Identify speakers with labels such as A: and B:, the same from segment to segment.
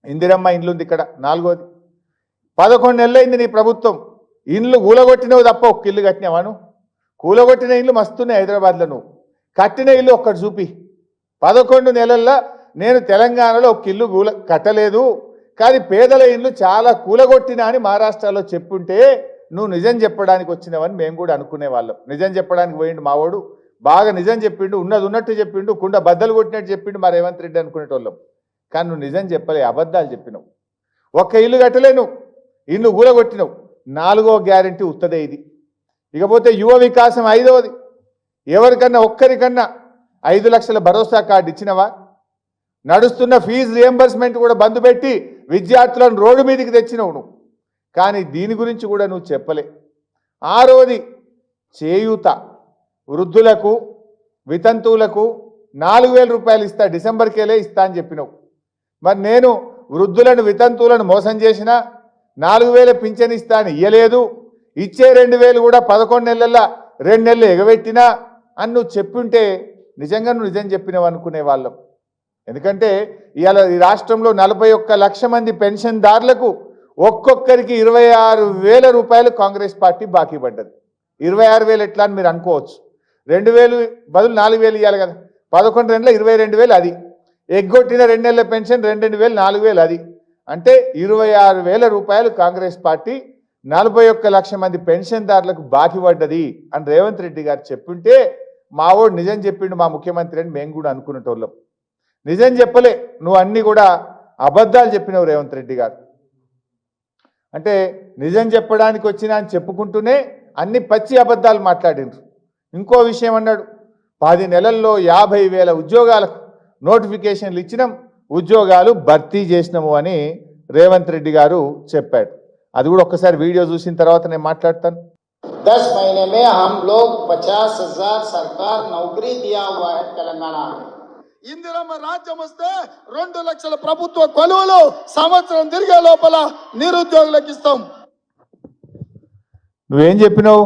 A: ఇందిరమ్మ ఇండ్లు ఉంది ఇక్కడ నాలుగోది. 11 నెలలైంది నీ ప్రభుత్వం. ఇండ్లు కూలగొట్టినవు తప్ప ఒక్క ఇల్లు కట్టినావాను? కూలగొట్టిన ఇల్లు మస్తున్నాయి హైదరాబాద్లో. నువ్వు కట్టిన ఇల్లు ఒక్కటి చూపి. 11 నెలల్లో నేను తెలంగాణలో ఒక ఇల్లు కట్టలేదు, కానీ పేదల ఇల్లు చాలా కూలగొట్టినా అని మహారాష్ట్రలో చెప్పుంటే నువ్వు నిజం చెప్పడానికి వచ్చినావని మేము కూడా అనుకునే వాళ్ళం. నిజం చెప్పడానికి పోయిండు మావాడు, బాగా నిజం చెప్పిండు, ఉన్నది ఉన్నట్టు చెప్పిండు, కుండ బద్దలు కొట్టినట్టు చెప్పిండు మా రేవంత్ రెడ్డి అనుకునేటోళ్ళం. కానీ నువ్వు నిజం చెప్పలే, అబద్ధాలు చెప్పినావు. ఒక్క ఇల్లు కట్టలేను, ఇల్లు కూలగొట్టినావు. 4వ గ్యారెంటీ ఉత్తదే ఇది. ఇకపోతే యువ వికాసం 5వది. ఎవరికన్నా ఒక్కరికన్నా 5 లక్షల భరోసా కార్డు ఇచ్చినవా? నడుస్తున్న ఫీజు రియంబర్స్మెంట్ కూడా బంద్ పెట్టి విద్యార్థులను రోడ్డు మీదకి తెచ్చినావు నువ్వు. కానీ దీని గురించి కూడా నువ్వు చెప్పలే. 6వది చేయూత. వృద్ధులకు వితంతువులకు 4,000 రూపాయలు ఇస్తా, డిసెంబర్కేలే ఇస్తా అని చెప్పినావు. మరి నేను వృద్ధులను వితంతువులను మోసం చేసినా 4,000 పింఛన్ ఇస్తా అని ఇయ్యలేదు. ఇచ్చే 2,000 కూడా 11 నెలల్లో 2 నెలలు ఎగబెట్టినా అని నువ్వు చెప్పుంటే నిజంగా నువ్వు నిజం చెప్పినావు అనుకునే వాళ్ళం. ఎందుకంటే ఇవాళ ఈ రాష్ట్రంలో 41 లక్ష మంది పెన్షన్దారులకు ఒక్కొక్కరికి 26,000 రూపాయలు కాంగ్రెస్ పార్టీ బాకీ పడ్డది. 26,000 ఎట్లా అని మీరు అనుకోవచ్చు. 2,000 బదులు 4,000 ఇవ్వాలి కదా. 11 నెలల 22,000 అది. ఎగ్గొట్టిన 2 నెలల పెన్షన్ 2,000 4,000 అది. అంటే 26,000 రూపాయలు కాంగ్రెస్ పార్టీ 41 లక్ష మంది పెన్షన్దారులకు బాకీ పడ్డది అని రేవంత్ రెడ్డి గారు చెప్పుంటే మావోడు నిజం చెప్పిండు మా ముఖ్యమంత్రి అని మేము కూడా అనుకునేటోళ్ళం. నిజం చెప్పలే, నువ్వు అన్నీ కూడా అబద్ధాలు చెప్పినావు రేవంత్ రెడ్డి గారు. అంటే నిజం చెప్పడానికి వచ్చినా అని చెప్పుకుంటూనే అన్ని పచ్చి అబద్ధాలు మాట్లాడిండ్రు. ఇంకో విషయం అన్నాడు, 10 నెలల్లో 50,000 ఉద్యోగాలకు నోటిఫికేషన్లు ఇచ్చినాం, ఉద్యోగాలు భర్తీ చేసినాము అని రేవంత్ రెడ్డి గారు చెప్పాడు. అది కూడా ఒక్కసారి వీడియో చూసిన తర్వాత నేను మాట్లాడతాను.
B: 10 महीने में हम लोग 50,000 सरकार नौकरी दिया हुआ है तेलंगाना में. ఇందిరమ్మ రాజ్యం వస్తే 2 లక్షల ప్రభుత్వ కొలువులు సంవత్సరం తిరిగే లోపల నిరుద్యోగులకు ఇస్తాం.
A: నువ్వేం చెప్పినావు?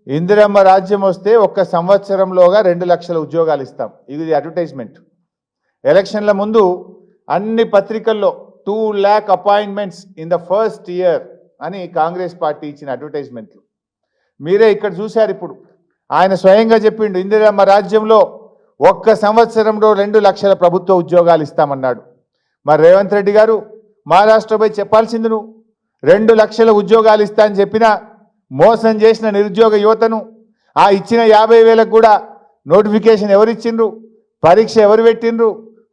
A: ఇందిరమ్మ రాజ్యం వస్తే 1 సంవత్సరంలోగా 2 లక్షల ఉద్యోగాలు ఇస్తాం. ఇది అడ్వర్టైజ్మెంట్. ఎలక్షన్ల ముందు అన్ని పత్రికల్లో 2 lakh appointments in the first year అని కాంగ్రెస్ పార్టీ ఇచ్చిన అడ్వర్టైజ్మెంట్లు మీరే ఇక్కడ చూశారు. ఇప్పుడు ఆయన స్వయంగా చెప్పిండు, ఇందిరమ్మ రాజ్యంలో 1 సంవత్సరంలో 2 లక్షల ప్రభుత్వ ఉద్యోగాలు ఇస్తామన్నాడు. మరి రేవంత్ రెడ్డి గారు మహారాష్ట్ర పోయి చెప్పాల్సింది నువ్వు 2 లక్షల ఉద్యోగాలు ఇస్తా అని చెప్పినా మోసం చేసిన నిరుద్యోగ యువతను ఆ ఇచ్చిన 50,000కు కూడా నోటిఫికేషన్ ఎవరిచ్చిండ్రు, పరీక్ష ఎవరు పెట్టిండ్రు,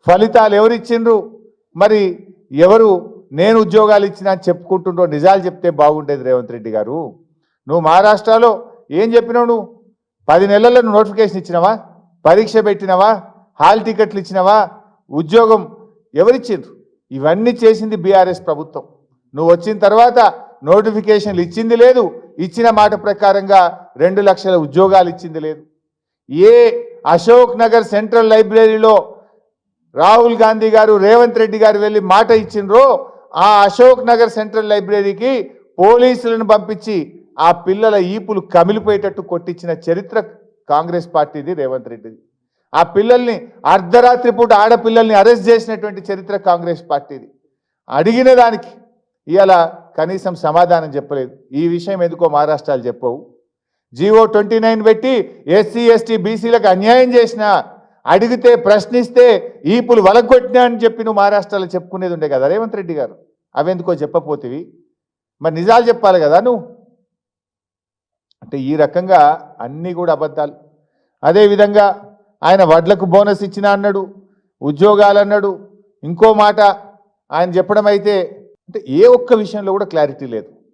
A: ఫలితాలు ఎవరిచ్చిండ్రు, మరి ఎవరు నేను ఉద్యోగాలు ఇచ్చినా అని చెప్పుకుంటుండ్రో నిజాలు చెప్తే బాగుండేది రేవంత్ రెడ్డి గారు. నువ్వు మహారాష్ట్రలో ఏం చెప్పినావు? నువ్వు 10 నెలల్లో నువ్వు నోటిఫికేషన్ ఇచ్చినావా, పరీక్ష పెట్టినవా, హాల్ టికెట్లు ఇచ్చినవా, ఉద్యోగం ఎవరిచ్చిండ్రు? ఇవన్నీ చేసింది బీఆర్ఎస్ ప్రభుత్వం. నువ్వు వచ్చిన తర్వాత నోటిఫికేషన్లు ఇచ్చింది లేదు, ఇచ్చిన మాట ప్రకారంగా 2 లక్షల ఉద్యోగాలు ఇచ్చింది లేదు. ఏ అశోక్ నగర్ సెంట్రల్ లైబ్రరీలో రాహుల్ గాంధీ గారు రేవంత్ రెడ్డి గారు వెళ్ళి మాట ఇచ్చిండ్రో ఆ అశోక్ నగర్ సెంట్రల్ లైబ్రరీకి పోలీసులను పంపించి ఆ పిల్లల ఈపులు కమిలిపోయేటట్టు కొట్టించిన చరిత్ర కాంగ్రెస్ పార్టీది, రేవంత్ రెడ్డిది. ఆ పిల్లల్ని అర్ధరాత్రి పూట ఆడపిల్లల్ని అరెస్ట్ చేసినటువంటి చరిత్ర కాంగ్రెస్ పార్టీది. అడిగిన దానికి ఇవాళ కనీసం సమాధానం చెప్పలేదు. ఈ విషయం ఎందుకో మహారాష్ట్రలు చెప్పవు. జీవో 29 పెట్టి ఎస్సీ ఎస్టీ బీసీలకు అన్యాయం చేసిన, అడిగితే ప్రశ్నిస్తే ఈపులు వలగొట్టినా అని చెప్పి నువ్వు మహారాష్ట్రలో చెప్పుకునేది ఉండే కదా రేవంత్ రెడ్డి గారు. అవెందుకో చెప్పపోతివి. మరి నిజాలు చెప్పాలి కదా నువ్వు. అంటే ఈ రకంగా అన్నీ కూడా అబద్ధాలు. అదేవిధంగా ఆయన వడ్లకు బోనస్ ఇచ్చినా అన్నాడు, ఉద్యోగాలు అన్నాడు. ఇంకో మాట ఆయన చెప్పడం అయితే అంటే ఏ ఒక్క విషయంలో కూడా క్లారిటీ లేదు.